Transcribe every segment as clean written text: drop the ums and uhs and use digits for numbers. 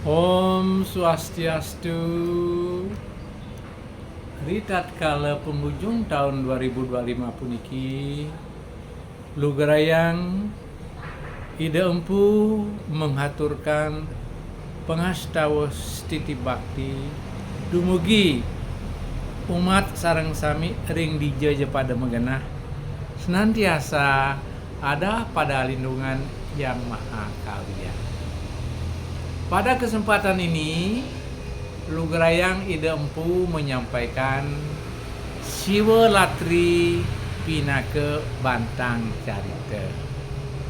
Om Swastiastu. Di tatkala penghujung tahun 2025 puniki, Lugerayang ida empu menghaturkan pengastawos titi bakti dumugi umat sareng sami ring dijeje pada megenah senantiasa ada pada lindungan yang maha kalia. Pada kesempatan ini, Lugerayang ida empu menyampaikan Siwa Latri Pinaka Bantang Carita.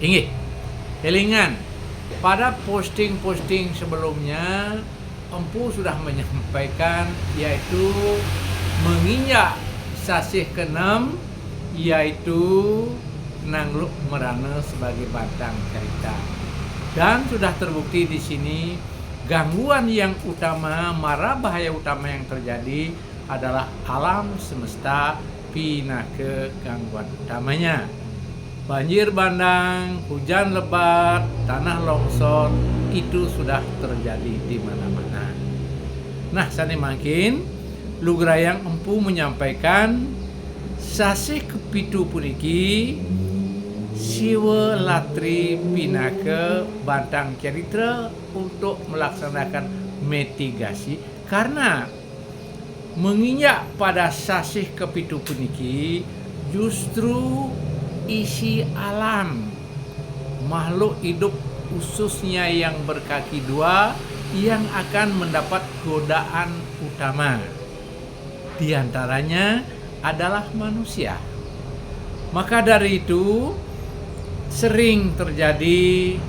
Ingat, elingan, pada posting-posting sebelumnya empu sudah menyampaikan yaitu menginjak sasih ke-6 yaitu Nangluk Merana sebagai Bantang Carita. Dan sudah terbukti di sini gangguan yang utama, mara bahaya utama yang terjadi adalah alam semesta pinaka gangguan utamanya. Banjir bandang, hujan lebat, tanah longsor itu sudah terjadi di mana-mana. Nah, sani makin Lugerayang empu menyampaikan sasih kepitu puniki Siwa Latri Pinaka Bantang Carita untuk melaksanakan mitigasi karena menginjak pada sasih kepitu puniki justru isi alam makhluk hidup khususnya yang berkaki dua yang akan mendapat godaan utama. Di antaranya adalah manusia. Maka dari itu sering terjadi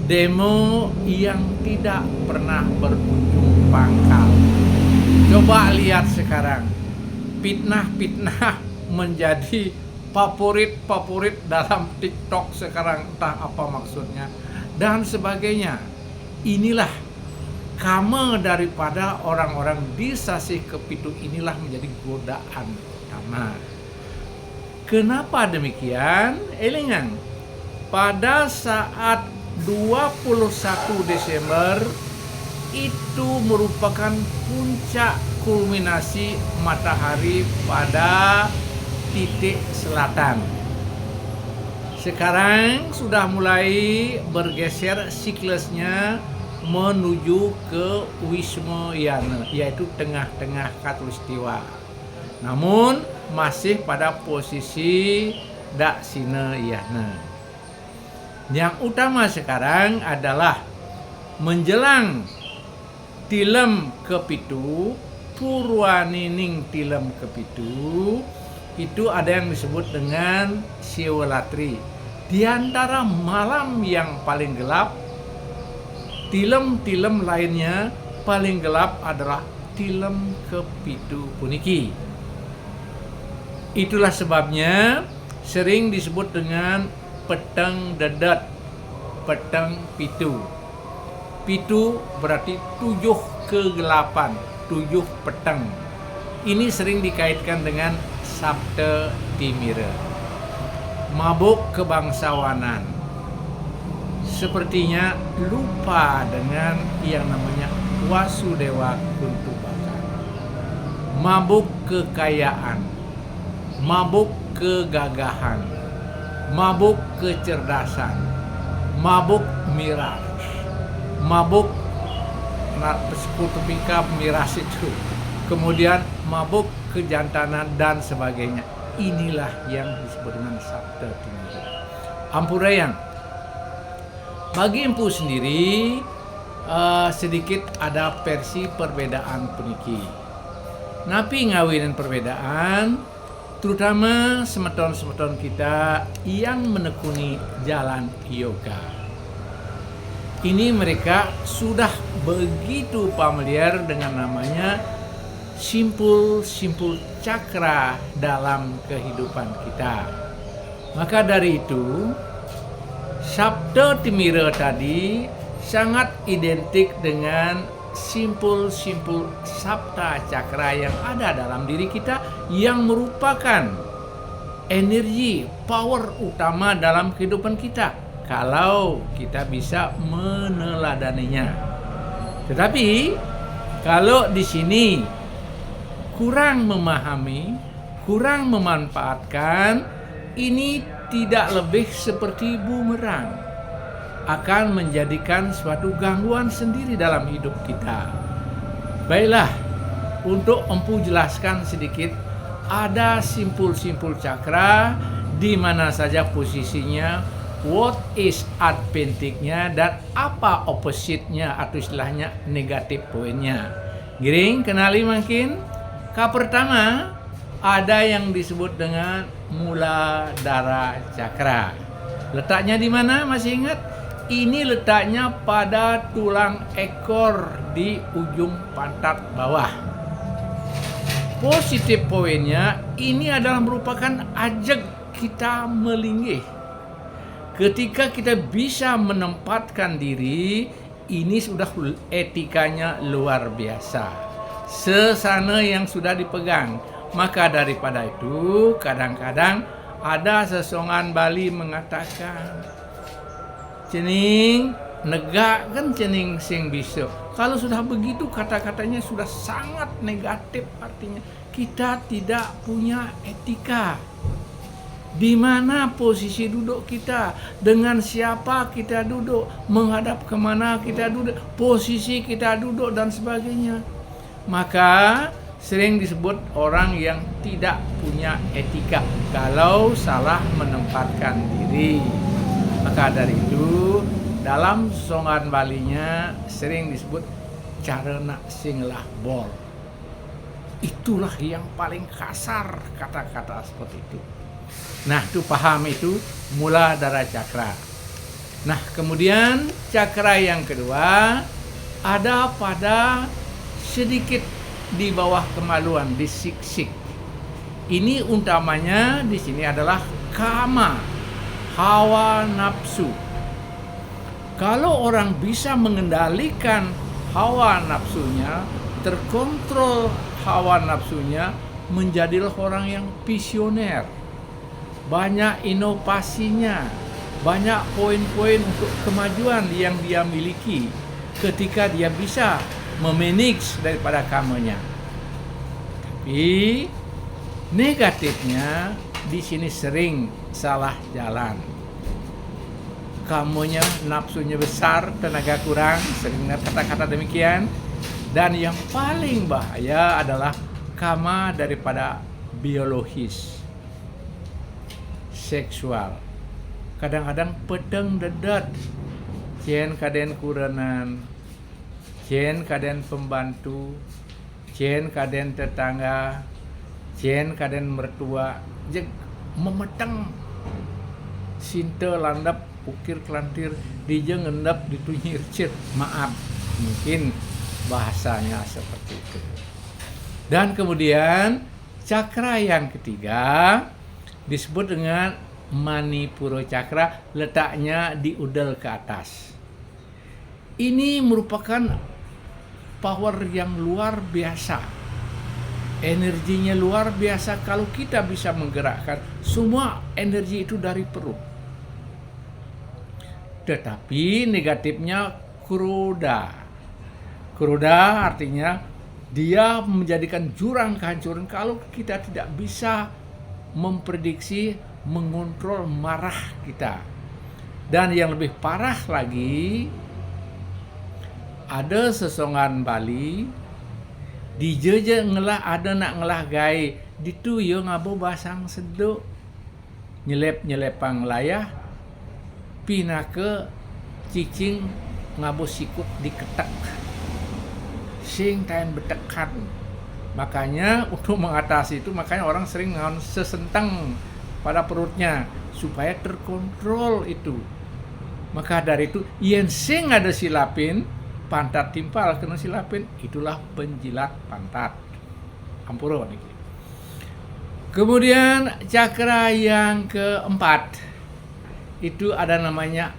demo yang tidak pernah berujung pangkal. Coba lihat sekarang, fitnah-fitnah menjadi favorit dalam TikTok sekarang, entah apa maksudnya dan sebagainya. Inilah kama daripada orang-orang di sasih kepitu inilah menjadi godaan utama. Kenapa demikian? Elingan, pada saat 21 Desember itu merupakan puncak kulminasi matahari pada titik selatan. Sekarang sudah mulai bergeser siklusnya menuju ke Wisma Yana, yaitu tengah-tengah khatulistiwa. Namun masih pada posisi Daksina Yana. Yang utama sekarang adalah menjelang tilem kepitu, purwanining tilem kepitu, itu ada yang disebut dengan Siwa Latri. Di antara malam yang paling gelap, tilem-tilem lainnya paling gelap adalah tilem kepitu puniki. Itulah sebabnya sering disebut dengan peteng dedet, peteng pitu. Pitu berarti 7 kegelapan, 7 peteng. Ini sering dikaitkan dengan Sabta Timira, mabuk kebangsawanan. Sepertinya lupa dengan yang namanya Wasudewa Kuntubaka. Mabuk kekayaan, mabuk kegagahan, mabuk kecerdasan, mabuk miras, mabuk persekutukan miras itu, kemudian mabuk kejantanan dan sebagainya. Inilah yang disebut dengan Sabta Timira. Ampurayang, bagi empu sendiri sedikit ada versi perbedaan puniki. Napi ngawinin perbedaan, terutama semeton-semeton kita yang menekuni jalan yoga. Ini mereka sudah begitu familiar dengan namanya simpul-simpul cakra dalam kehidupan kita. Maka dari itu, Sabta Timira tadi sangat identik dengan simpul-simpul sabta cakra yang ada dalam diri kita yang merupakan energi, power utama dalam kehidupan kita kalau kita bisa meneladaninya. Tetapi kalau di sini kurang memahami, kurang memanfaatkan, ini tidak lebih seperti bumerang, akan menjadikan suatu gangguan sendiri dalam hidup kita. Baiklah, untuk empu jelaskan sedikit, ada simpul-simpul cakra di mana saja posisinya, what is advantage-nya, dan apa opposite-nya atau istilahnya negatif poinnya. Giring, kenali makin. Pertama, ada yang disebut dengan Muladhara Cakra. Letaknya di mana? Masih ingat? Ini letaknya pada tulang ekor di ujung pantat bawah. Positif poinnya, ini adalah merupakan ajak kita melinggih. Ketika kita bisa menempatkan diri, ini sudah etikanya luar biasa. Sesana yang sudah dipegang. Maka daripada itu, kadang-kadang ada sesongan Bali mengatakan, cening negak kan cening sing bisa. Kalau sudah begitu kata-katanya sudah sangat negatif, artinya kita tidak punya etika. Di mana posisi duduk kita, dengan siapa kita duduk, menghadap kemana kita duduk, posisi kita duduk dan sebagainya. Maka sering disebut orang yang tidak punya etika kalau salah menempatkan diri. Maka dari itu dalam songan Balinya sering disebut carana singlah bol. Itulah yang paling kasar kata-kata seperti itu. Nah, itu paham itu Muladhara Cakra. Nah, kemudian cakra yang kedua ada pada sedikit di bawah kemaluan, di sik-sik. Ini utamanya di sini adalah kama, hawa nafsu. Kalau orang bisa mengendalikan hawa nafsunya, terkontrol hawa nafsunya, menjadilah orang yang visioner. Banyak inovasinya, banyak poin-poin untuk kemajuan yang dia miliki ketika dia bisa memanage daripada kamanya. Tapi negatifnya di sini sering salah jalan. Kamunya nafsunya besar, tenaga kurang, sering kata-kata demikian. Dan yang paling bahaya adalah kama daripada biologis, seksual. Kadang-kadang pedeng dedet, cien kaden kurenan, cien kaden pembantu, cien kaden tetangga, cien kaden mertua, jeg memeteng sinte landap ukir kelantir dijeng ngendap ditunyir cir, maaf, mungkin bahasanya seperti itu. Dan kemudian cakra yang ketiga disebut dengan Manipura Cakra, letaknya di udel ke atas. Ini merupakan power yang luar biasa, energinya luar biasa. Kalau kita bisa menggerakkan semua energi itu dari perut. Tetapi negatifnya Krodha. Krodha artinya dia menjadikan jurang kehancuran kalau kita tidak bisa memprediksi, mengontrol marah kita. Dan yang lebih parah lagi, ada sesongan Bali di jeje ngelah ada nak ngelah gai ditu yo ngabo basang seduk nyelep-nyelepang layah pina ke cicing ngabo sikut diketek sing tayan betekan. Makanya untuk mengatasi itu, makanya orang sering ngon sesentang pada perutnya supaya terkontrol itu. Maka dari itu yen sing ada silapin pantat timpal kena silapin, itulah penjilat pantat. Ampura niki. Kemudian cakra yang keempat itu ada namanya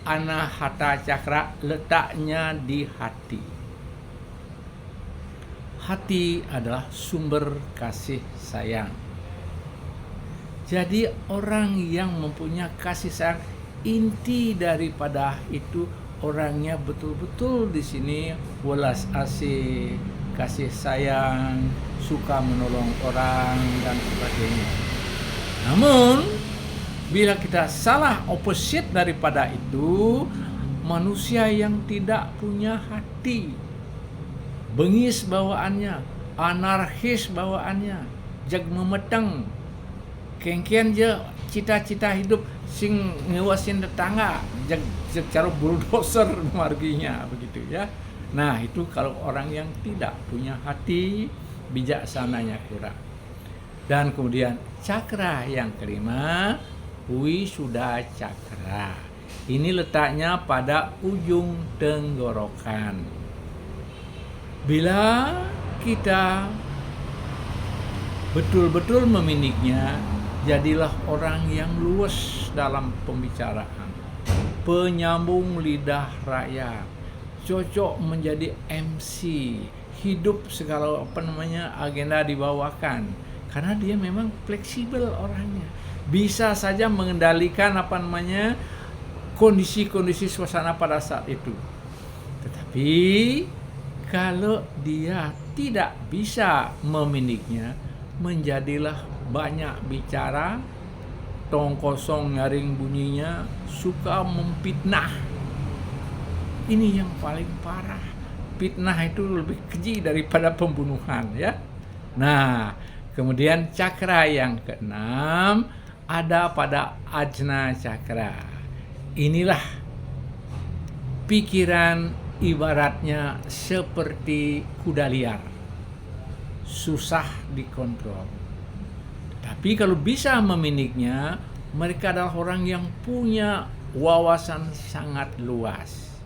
Anahata Cakra, letaknya di hati. Hati adalah sumber kasih sayang. Jadi orang yang mempunyai kasih sayang, inti daripada itu orangnya betul-betul di sini welas asih, kasih sayang, suka menolong orang dan sebagainya. Namun bila kita salah opposite daripada itu, manusia yang tidak punya hati, bengis bawaannya, anarkis bawaannya, jag memeteng, kengkian je cita-cita hidup sing ngewasin tetangga, jag cara bulldozer marginya begitu ya. Nah, itu kalau orang yang tidak punya hati, bijaksananya kurang. Dan kemudian cakra yang kelima, Wisuda Cakra. Ini letaknya pada ujung tenggorokan. Bila kita betul-betul memilikinya, jadilah orang yang luas dalam pembicaraan, penyambung lidah rakyat, cocok menjadi MC, hidup segala agenda dibawakan, karena dia memang fleksibel orangnya, bisa saja mengendalikan kondisi-kondisi suasana pada saat itu. Tetapi kalau dia tidak bisa memilikinya, menjadilah banyak bicara, tong kosong nyaring bunyinya, suka memfitnah. Ini yang paling parah. Fitnah itu lebih keji daripada pembunuhan ya. Nah, kemudian cakra yang keenam ada pada Ajna Cakra. Inilah pikiran ibaratnya seperti kuda liar, susah dikontrol. Tapi kalau bisa memilikinya, mereka adalah orang yang punya wawasan sangat luas,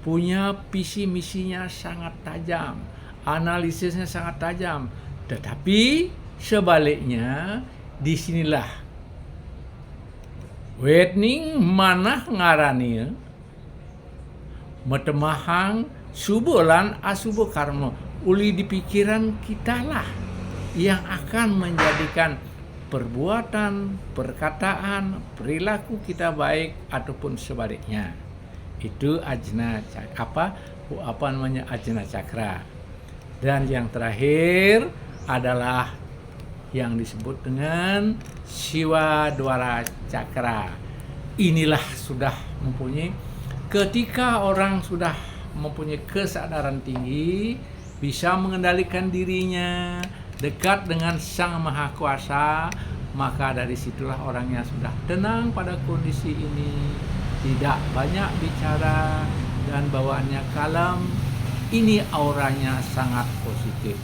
punya visi misinya sangat tajam, analisisnya sangat tajam. Tetapi sebaliknya, disinilah wetning manah ngarani metemahang subulan asubu karma. Uli di pikiran kitalah yang akan menjadikan perbuatan, perkataan, perilaku kita baik ataupun sebaliknya. Itu Ajna Ajna Cakra. Dan yang terakhir adalah yang disebut dengan Siwa Dwara Cakra. Inilah sudah mempunyai, ketika orang sudah mempunyai kesadaran tinggi, bisa mengendalikan dirinya, dekat dengan Sang Maha Kuasa, maka dari situlah orangnya sudah tenang pada kondisi ini, tidak banyak bicara dan bawaannya kalem. Ini auranya sangat positif.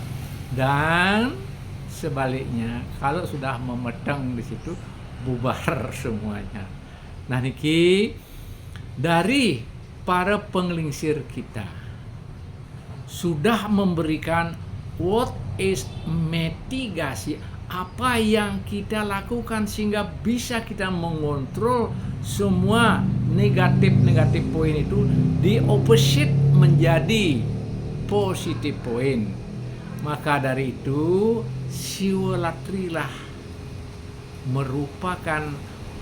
Dan sebaliknya, kalau sudah memeteng di situ, bubar semuanya. Nah, niki dari para penglingsir kita sudah memberikan what is mitigasi, apa yang kita lakukan sehingga bisa kita mengontrol semua negatif poin itu di opposite menjadi positif poin. Maka dari itu siwalatrilah merupakan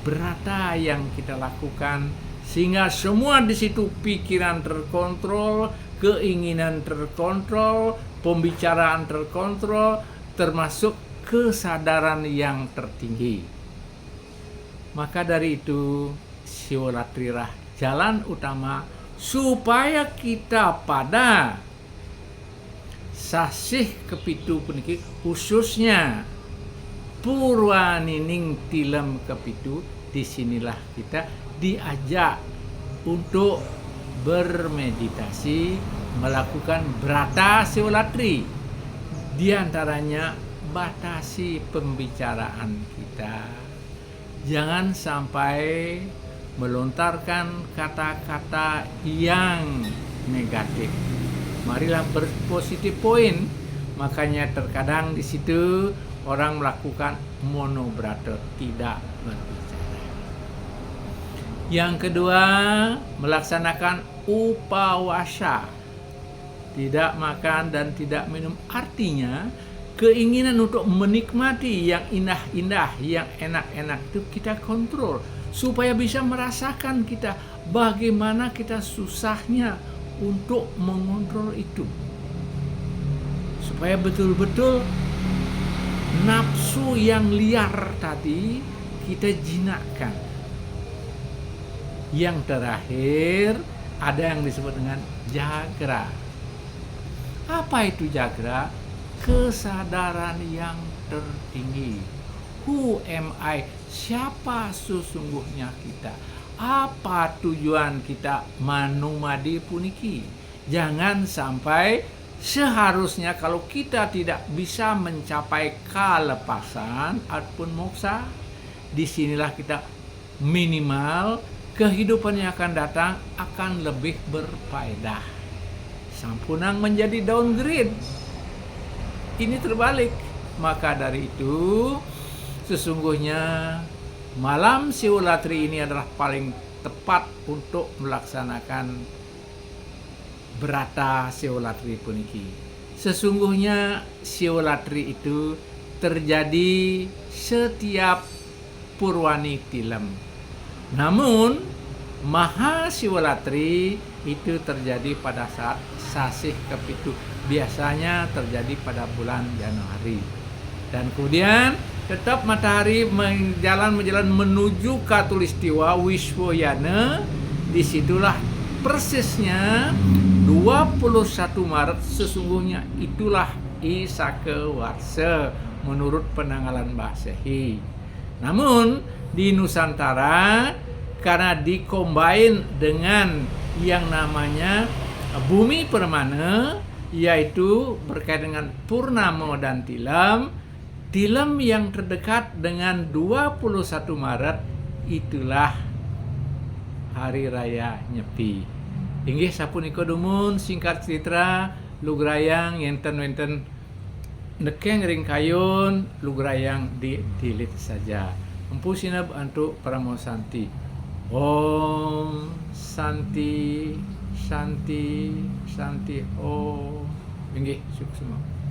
berata yang kita lakukan sehingga semua di situ pikiran terkontrol, keinginan terkontrol, pembicaraan terkontrol, termasuk kesadaran yang tertinggi. Maka dari itu siwalatrilah jalan utama supaya kita pada sasih kepitu puniki, khususnya purwanining tilem kepitu, disinilah kita diajak untuk bermeditasi, melakukan brata siwalatri. Di antaranya batasi pembicaraan kita, jangan sampai melontarkan kata-kata yang negatif. Marilah berpositif poin. Makanya terkadang di situ orang melakukan monobrata, tidak berbicara. Yang kedua, melaksanakan upawasa, tidak makan dan tidak minum. Artinya keinginan untuk menikmati yang indah-indah, yang enak-enak itu kita kontrol supaya bisa merasakan kita, bagaimana kita susahnya untuk mengontrol itu. Supaya betul-betul nafsu yang liar tadi kita jinakkan. Yang terakhir ada yang disebut dengan jagra. Apa itu jagra? Kesadaran yang tertinggi. Who am I? Siapa sesungguhnya kita? Apa tujuan kita manumadi puniki? Jangan sampai seharusnya kalau kita tidak bisa mencapai kelepasan ataupun moksa, disinilah kita minimal kehidupan yang akan datang akan lebih berfaedah. Sampunang menjadi downgrade. Ini terbalik. Maka dari itu sesungguhnya malam Siwalatri ini adalah paling tepat untuk melaksanakan berata Siwalatri puniki. Sesungguhnya Siwalatri itu terjadi setiap purwani tilem. Namun Maha Siwalatri itu terjadi pada saat sasih kepitu. Biasanya terjadi pada bulan Januari. Dan kemudian tetap matahari menjalan menuju Katulistiwa Wiswoyana. Disitulah persisnya 21 Maret sesungguhnya itulah Isake Warse menurut penanggalan Masehi. Namun di Nusantara karena dikombain dengan yang namanya bumi permana, yaitu berkaitan dengan purnama dan tilem. Tilem yang terdekat dengan 21 Maret itulah Hari Raya Nyepi. Inggih sapunika dumun singkat cerita lugrayang yenten-wenten nekeng ring kayun lugrayang dilit saja. Empu sinab antuk Pramo Santi. Om Santi Santi Santi Om. Inggih, syukur semua.